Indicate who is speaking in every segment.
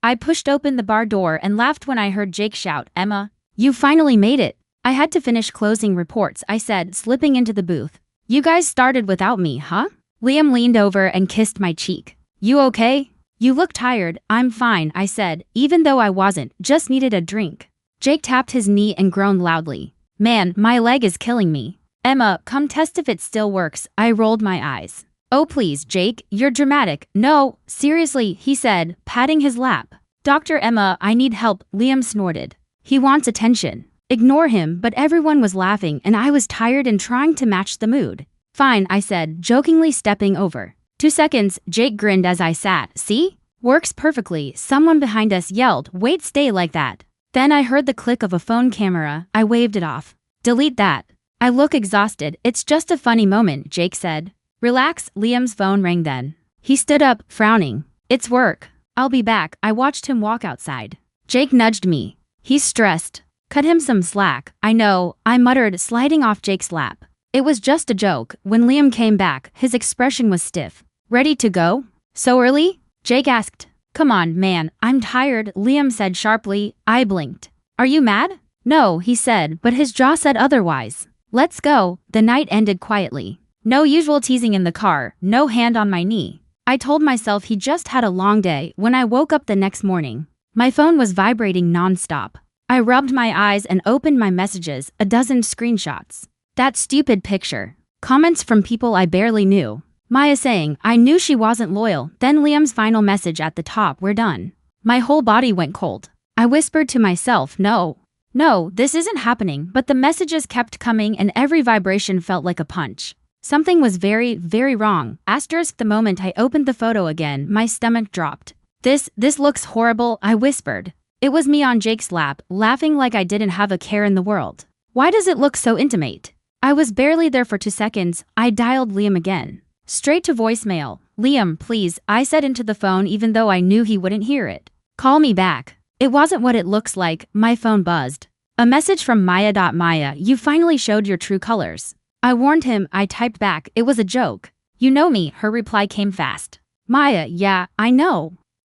Speaker 1: I pushed open the bar door and laughed when I heard Jake shout, "Emma, you finally made it." I had to finish closing reports, I said, slipping into the booth. "You guys started without me, huh?" Liam leaned over and kissed my cheek. "You okay?" "You look tired." "I'm fine," I said, even though I wasn't, just needed a drink. Jake tapped his knee and groaned loudly. "Man, my leg is killing me." "Emma, come test if it still works." I rolled my eyes. "Oh please, Jake, you're dramatic." "No, seriously," he said, patting his lap. "Dr. Emma, I need help," Liam snorted. "He wants attention." Ignore him, but everyone was laughing and I was tired and trying to match the mood. "Fine," I said, jokingly stepping over. 2 seconds, Jake grinned as I sat. "See? Works perfectly." Someone behind us yelled, "Wait, stay like that." Then I heard the click of a phone camera. I waved it off. "Delete that." "I look exhausted." "It's just a funny moment," Jake said. "Relax." Liam's phone rang then. He stood up, frowning. "It's work. I'll be back." I watched him walk outside. Jake nudged me. "He's stressed. Cut him some slack." "I know," I muttered, sliding off Jake's lap. It was just a joke. When Liam came back, his expression was stiff. "Ready to go?" "So early?" Jake asked. "Come on, man, I'm tired," Liam said sharply. I blinked. "Are you mad?" "No," he said, but his jaw said otherwise. "Let's go." The night ended quietly. No usual teasing in the car, no hand on my knee. I told myself he just had a long day. When I woke up the next morning, my phone was vibrating non-stop. I rubbed my eyes and opened my messages, a dozen screenshots. That stupid picture. Comments from people I barely knew. Maya saying, "I knew she wasn't loyal." Then Liam's final message at the top, "We're done." My whole body went cold. I whispered to myself, no, this isn't happening, but the messages kept coming and every vibration felt like a punch. Something was very, very wrong. The moment I opened the photo again, my stomach dropped. This looks horrible," I whispered. It was me on Jake's lap, laughing like I didn't have a care in the world. "Why does it look so intimate?" I was barely there for 2 seconds. I dialed Liam again. Straight to voicemail. "Liam, please," I said into the phone even though I knew he wouldn't hear it. "Call me back." It wasn't what it looks like. My phone buzzed. A message from Maya. "Maya, you finally showed your true colors." I warned him. I typed back. It was a joke. "You know me." Her reply came fast. "Maya, yeah, I know.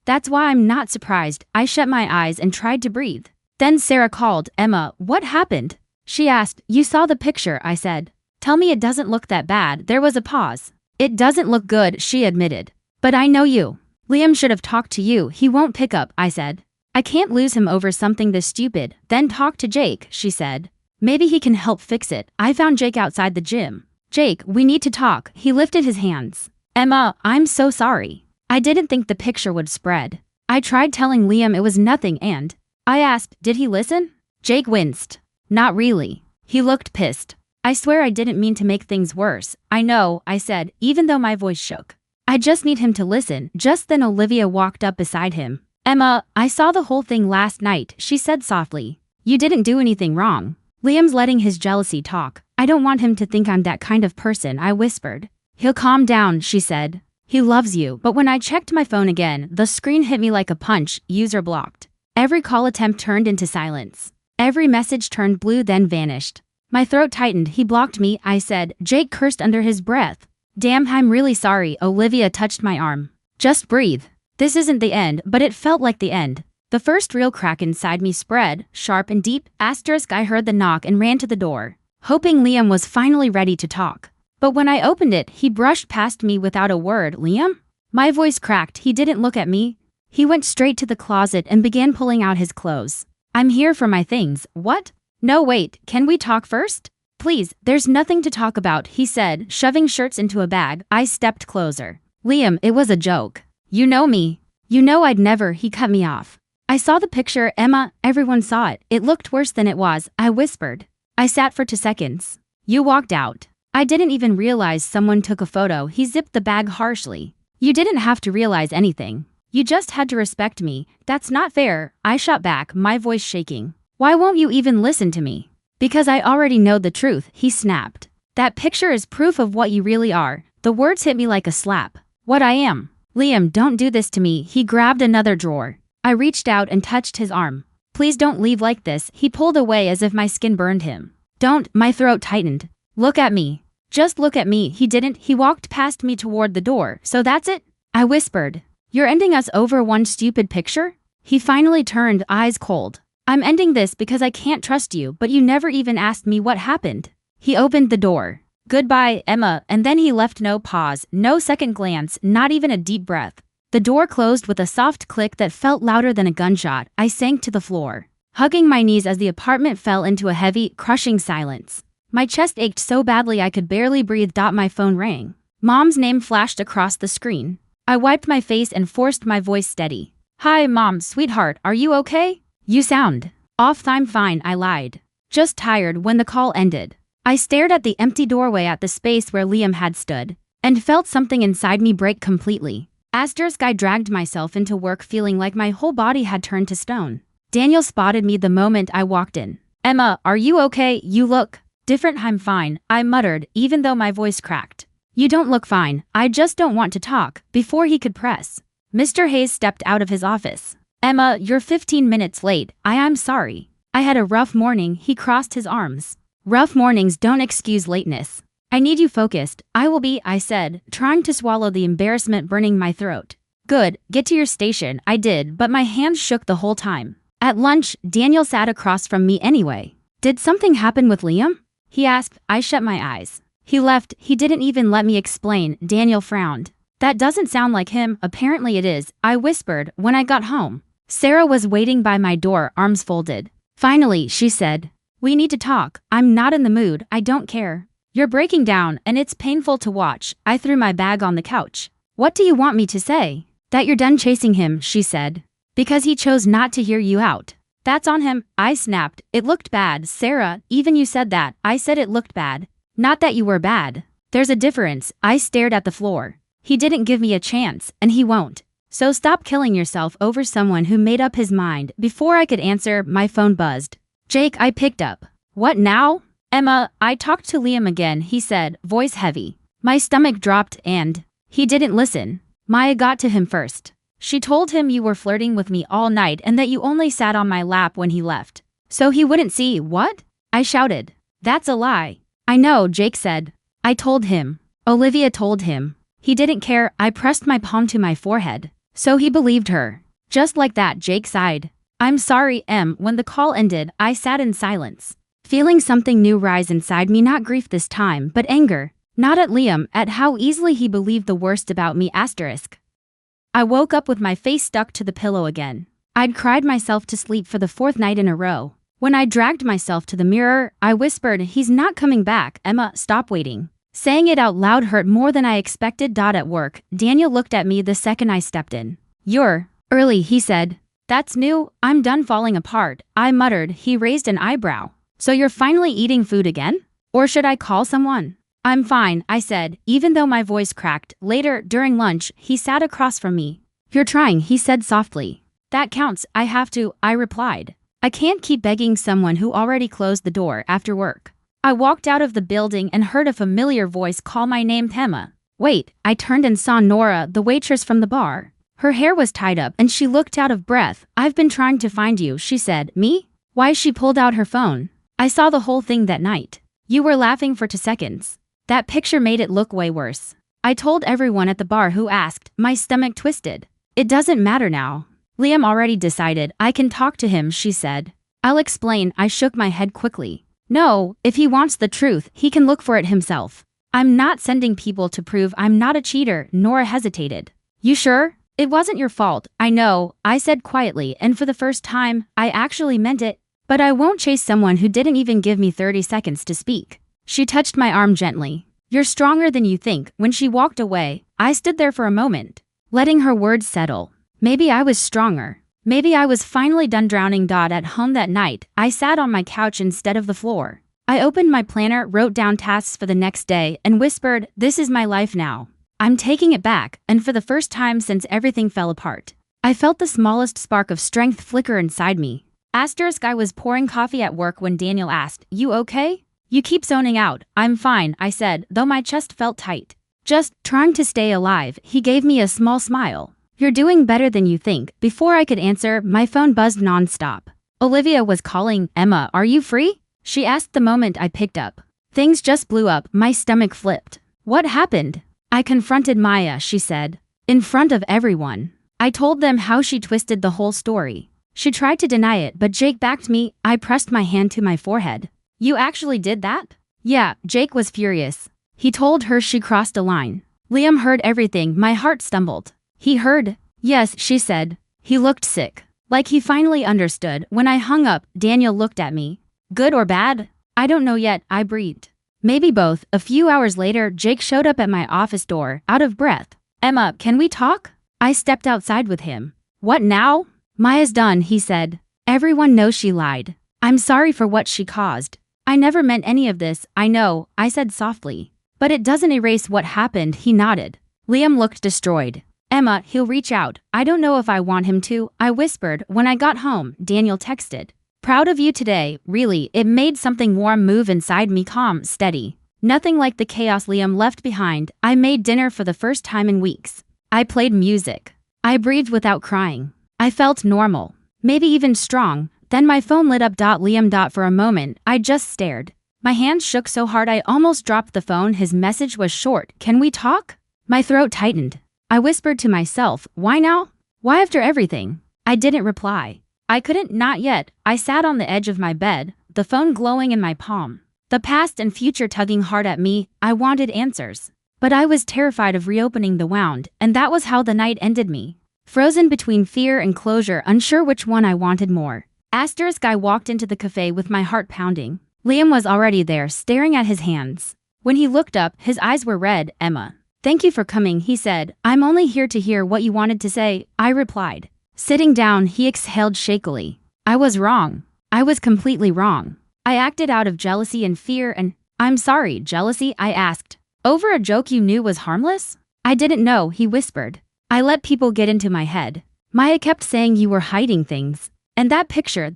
Speaker 1: That's why I'm not surprised." I shut my eyes and tried to breathe. Then Sarah called. "Emma, what happened?" She asked. "You saw the picture," I said. "Tell me it doesn't look that bad." There was a pause. "It doesn't look good," she admitted. "But I know you. Liam should have talked to you." "He won't pick up," I said. "I can't lose him over something this stupid." "Then talk to Jake," she said. "Maybe he can help fix it." I found Jake outside the gym. "Jake, we need to talk." He lifted his hands. "Emma, I'm so sorry. I didn't think the picture would spread. I tried telling Liam it was nothing and..." I asked, "Did he listen?" Jake winced. "Not really." He looked pissed. "I swear I didn't mean to make things worse." "I know," I said, even though my voice shook. "I just need him to listen." Just then Olivia walked up beside him. "Emma, I saw the whole thing last night," she said softly. "You didn't do anything wrong." "Liam's letting his jealousy talk. I don't want him to think I'm that kind of person," I whispered. "He'll calm down," she said. "He loves you." But when I checked my phone again, the screen hit me like a punch. User blocked. Every call attempt turned into silence. Every message turned blue then vanished. My throat tightened. "He blocked me," I said. Jake cursed under his breath. "Damn, I'm really sorry." Olivia touched my arm. "Just breathe. This isn't the end," but it felt like the end. The first real crack inside me spread, sharp and deep. I heard the knock and ran to the door, hoping Liam was finally ready to talk. But when I opened it, he brushed past me without a word. "Liam?" My voice cracked. He didn't look at me. He went straight to the closet and began pulling out his clothes. "I'm here for my things." "What?" "No, wait, can we talk first?" "Please, there's nothing to talk about," he said, shoving shirts into a bag. I stepped closer. "Liam, it was a joke. You know me. You know I'd never." He cut me off. "I saw the picture, Emma. Everyone saw it. It looked worse than it was," I whispered. I sat for 2 seconds. "You walked out." "I didn't even realize someone took a photo." He zipped the bag harshly. "You didn't have to realize anything. You just had to respect me." "That's not fair," I shot back, my voice shaking. "Why won't you even listen to me?" "Because I already know the truth," he snapped. "That picture is proof of what you really are." The words hit me like a slap. What I am. "Liam, don't do this to me." He grabbed another drawer. I reached out and touched his arm. "Please don't leave like this." He pulled away as if my skin burned him. "Don't." My throat tightened. "Look at me. Just look at me." He didn't. He walked past me toward the door. "So that's it?" I whispered. "You're ending us over one stupid picture?" He finally turned, eyes cold. I'm ending this because I can't trust you, but you never even asked me what happened. He opened the door. Goodbye, Emma, and then he left. No pause, no second glance, not even a deep breath. The door closed with a soft click that felt louder than a gunshot. I sank to the floor, hugging my knees as the apartment fell into a heavy, crushing silence. My chest ached so badly I could barely breathe. My phone rang. Mom's name flashed across the screen. I wiped my face and forced my voice steady. Hi, Mom, sweetheart, are you okay? You sound off. I'm fine, I lied. Just tired. When the call ended, I stared at the empty doorway at the space where Liam had stood, and felt something inside me break completely. I dragged myself into work feeling like my whole body had turned to stone. Daniel spotted me the moment I walked in. Emma, are you okay? You look different. I'm fine, I muttered, even though my voice cracked. You don't look fine, I just don't want to talk. Before he could press, Mr. Hayes stepped out of his office. Emma, you're 15 minutes late. I'm sorry. I had a rough morning. He crossed his arms. Rough mornings don't excuse lateness. I need you focused. I will be, I said, trying to swallow the embarrassment burning my throat. Good, get to your station. I did, but my hands shook the whole time. At lunch, Daniel sat across from me anyway. Did something happen with Liam? He asked. I shut my eyes. He left. He didn't even let me explain. Daniel frowned. That doesn't sound like him. Apparently it is, I whispered when I got home. Sarah was waiting by my door, arms folded. Finally, she said, we need to talk. I'm not in the mood. I don't care. You're breaking down, and it's painful to watch. I threw my bag on the couch. What do you want me to say? That you're done chasing him, she said. Because he chose not to hear you out. That's on him, I snapped. It looked bad, Sarah. Even you said that. I said it looked bad. Not that you were bad. There's a difference. I stared at the floor. He didn't give me a chance, and he won't. So stop killing yourself over someone who made up his mind. Before I could answer, my phone buzzed. Jake, I picked up. What now? Emma, I talked to Liam again, he said, voice heavy. My stomach dropped and he didn't listen. Maya got to him first. She told him you were flirting with me all night and that you only sat on my lap when he left. So he wouldn't see. What? I shouted. That's a lie. I know, Jake said. I told him. Olivia told him. He didn't care. I pressed my palm to my forehead. So he believed her. Just like that, Jake sighed. I'm sorry, Em. When the call ended, I sat in silence, feeling something new rise inside me, not grief this time, but anger. Not at Liam, at how easily he believed the worst about me. I woke up with my face stuck to the pillow again. I'd cried myself to sleep for the 4th night in a row. When I dragged myself to the mirror, I whispered, he's not coming back. Emma, stop waiting. Saying it out loud hurt more than I expected. At work, Daniel looked at me the second I stepped in. You're early, he said. That's new. I'm done falling apart, I muttered. He raised an eyebrow. So you're finally eating food again? Or should I call someone? I'm fine, I said, even though my voice cracked. Later, during lunch, he sat across from me. You're trying, he said softly. That counts, I have to, I replied. I can't keep begging someone who already closed the door after work. I walked out of the building and heard a familiar voice call my name, Emma. Wait, I turned and saw Nora, the waitress from the bar. Her hair was tied up and she looked out of breath. I've been trying to find you, she said. Me? Why? She pulled out her phone. I saw the whole thing that night. You were laughing for 2 seconds. That picture made it look way worse. I told everyone at the bar who asked. My stomach twisted. It doesn't matter now. Liam already decided. I can talk to him, she said. I'll explain. I shook my head quickly. No, if he wants the truth, he can look for it himself. I'm not sending people to prove I'm not a cheater. Nora hesitated. You sure? It wasn't your fault. I know, I said quietly, and for the first time, I actually meant it. But I won't chase someone who didn't even give me 30 seconds to speak. She touched my arm gently. You're stronger than you think. When she walked away, I stood there for a moment, letting her words settle. Maybe I was stronger. Maybe I was finally done drowning. At home that night, I sat on my couch instead of the floor. I opened my planner, wrote down tasks for the next day, and whispered, this is my life now. I'm taking it back, and for the first time since everything fell apart, I felt the smallest spark of strength flicker inside me. I was pouring coffee at work when Daniel asked, you okay? You keep zoning out. I'm fine, I said, though my chest felt tight. Just trying to stay alive. He gave me a small smile. You're doing better than you think. Before I could answer, my phone buzzed nonstop. Olivia was calling. Emma, are you free? She asked the moment I picked up. Things just blew up. My stomach flipped. What happened? I confronted Maya, she said. In front of everyone. I told them how she twisted the whole story. She tried to deny it, but Jake backed me. I pressed my hand to my forehead. You actually did that? Yeah, Jake was furious. He told her she crossed a line. Liam heard everything. My heart stumbled. He heard? Yes, she said. He looked sick. Like he finally understood. When I hung up, Daniel looked at me. Good or bad? I don't know yet, I breathed. Maybe both. A few hours later, Jake showed up at my office door, out of breath. Emma, can we talk? I stepped outside with him. What now? Maya's done, he said. Everyone knows she lied. I'm sorry for what she caused. I never meant any of this, I know, I said softly. But it doesn't erase what happened, he nodded. Liam looked destroyed. Emma, he'll reach out. I don't know if I want him to, I whispered. When I got home, Daniel texted. Proud of you today, really. It made something warm move inside me, calm, steady. Nothing like the chaos Liam left behind. I made dinner for the first time in weeks. I played music. I breathed without crying. I felt normal. Maybe even strong. Then my phone lit up. Liam. For a moment, I just stared. My hands shook so hard I almost dropped the phone. His message was short. Can we talk? My throat tightened. I whispered to myself, why now? Why after everything? I didn't reply. I couldn't, not yet. I sat on the edge of my bed, the phone glowing in my palm. The past and future tugging hard at me. I wanted answers. But I was terrified of reopening the wound, and that was how the night ended me. Frozen between fear and closure, unsure which one I wanted more. I walked into the cafe with my heart pounding. Liam was already there, staring at his hands. When he looked up, his eyes were red. Emma. Thank you for coming, he said. I'm only here to hear what you wanted to say, I replied. Sitting down, he exhaled shakily. I was wrong. I was completely wrong. I acted out of jealousy and fear and, I'm sorry, jealousy, I asked. Over a joke you knew was harmless? I didn't know, he whispered. I let people get into my head. Maya kept saying you were hiding things. And that picture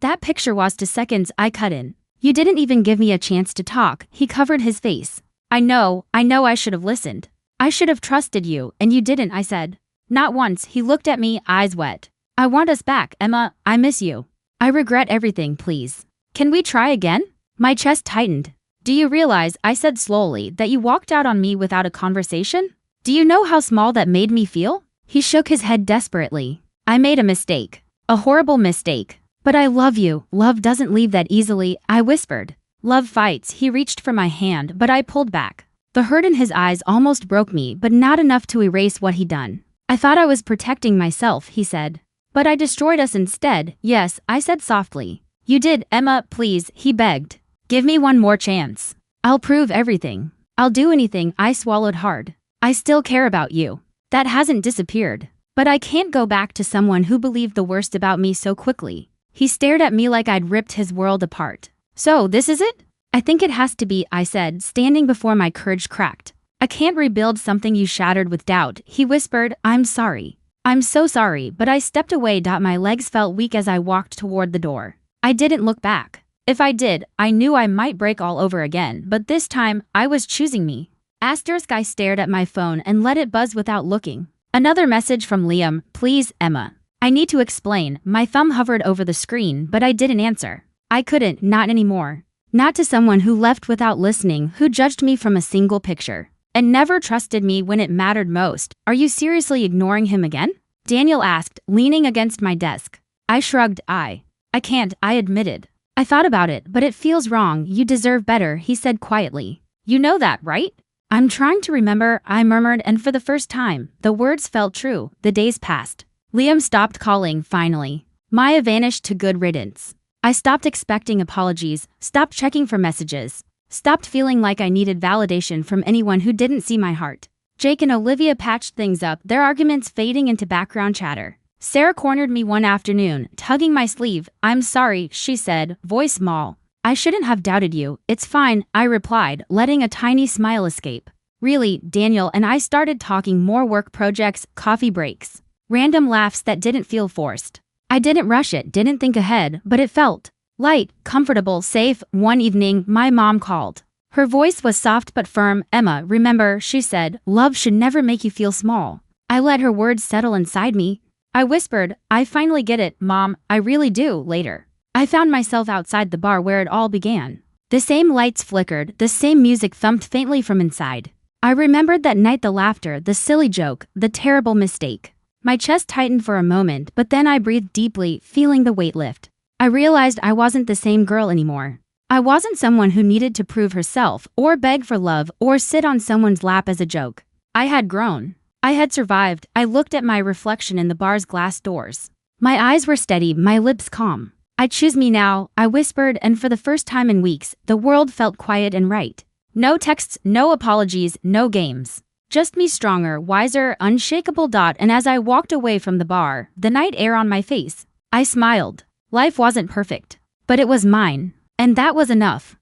Speaker 1: was 2 seconds. I cut in. You didn't even give me a chance to talk. He covered his face. I know I should have listened. I should have trusted you, and you didn't, I said. Not once. He looked at me, eyes wet. I want us back, Emma. I miss you. I regret everything, please. Can we try again? My chest tightened. Do you realize, I said slowly, that you walked out on me without a conversation? Do you know how small that made me feel? He shook his head desperately. I made a mistake. A horrible mistake. But I love you. Love doesn't leave that easily, I whispered. Love fights. He reached for my hand, but I pulled back. The hurt in his eyes almost broke me, but not enough to erase what he'd done. I thought I was protecting myself, he said. But I destroyed us instead. Yes, I said softly. You did, Emma, please, he begged. Give me one more chance. I'll prove everything. I'll do anything. I swallowed hard. I still care about you. That hasn't disappeared. But I can't go back to someone who believed the worst about me so quickly. He stared at me like I'd ripped his world apart. So, this is it? I think it has to be, I said, standing before my courage cracked. I can't rebuild something you shattered with doubt, he whispered. I'm sorry. I'm so sorry, but I stepped away. My legs felt weak as I walked toward the door. I didn't look back. If I did, I knew I might break all over again, but this time, I was choosing me. I stared at my phone and let it buzz without looking. Another message from Liam. Please, Emma. I need to explain. My thumb hovered over the screen, but I didn't answer. I couldn't, not anymore. Not to someone who left without listening, who judged me from a single picture, and never trusted me when it mattered most. Are you seriously ignoring him again? Daniel asked, leaning against my desk. I shrugged. I can't, I admitted. I thought about it, but it feels wrong. You deserve better, he said quietly. You know that, right? I'm trying to remember, I murmured, and for the first time, the words felt true. The days passed. Liam stopped calling, finally. Maya vanished to good riddance. I stopped expecting apologies, stopped checking for messages, stopped feeling like I needed validation from anyone who didn't see my heart. Jake and Olivia patched things up, their arguments fading into background chatter. Sarah cornered me one afternoon, tugging my sleeve. I'm sorry, she said, voice small. I shouldn't have doubted you. It's fine, I replied, letting a tiny smile escape. Really, Daniel and I started talking more work projects, coffee breaks, random laughs that didn't feel forced. I didn't rush it, didn't think ahead, but it felt light, comfortable, safe. One evening, my mom called. Her voice was soft but firm. Emma, remember, she said, love should never make you feel small. I let her words settle inside me. I whispered, I finally get it, Mom, I really do. Later, I found myself outside the bar where it all began. The same lights flickered, the same music thumped faintly from inside. I remembered that night, the laughter, the silly joke, the terrible mistake. My chest tightened for a moment, but then I breathed deeply, feeling the weight lift. I realized I wasn't the same girl anymore. I wasn't someone who needed to prove herself, or beg for love, or sit on someone's lap as a joke. I had grown. I had survived. I looked at my reflection in the bar's glass doors. My eyes were steady, my lips calm. "I choose me now," I whispered, and for the first time in weeks, the world felt quiet and right. No texts, no apologies, no games. Just me, stronger, wiser, unshakable. And as I walked away from the bar, the night air on my face, I smiled. Life wasn't perfect, but it was mine. And that was enough.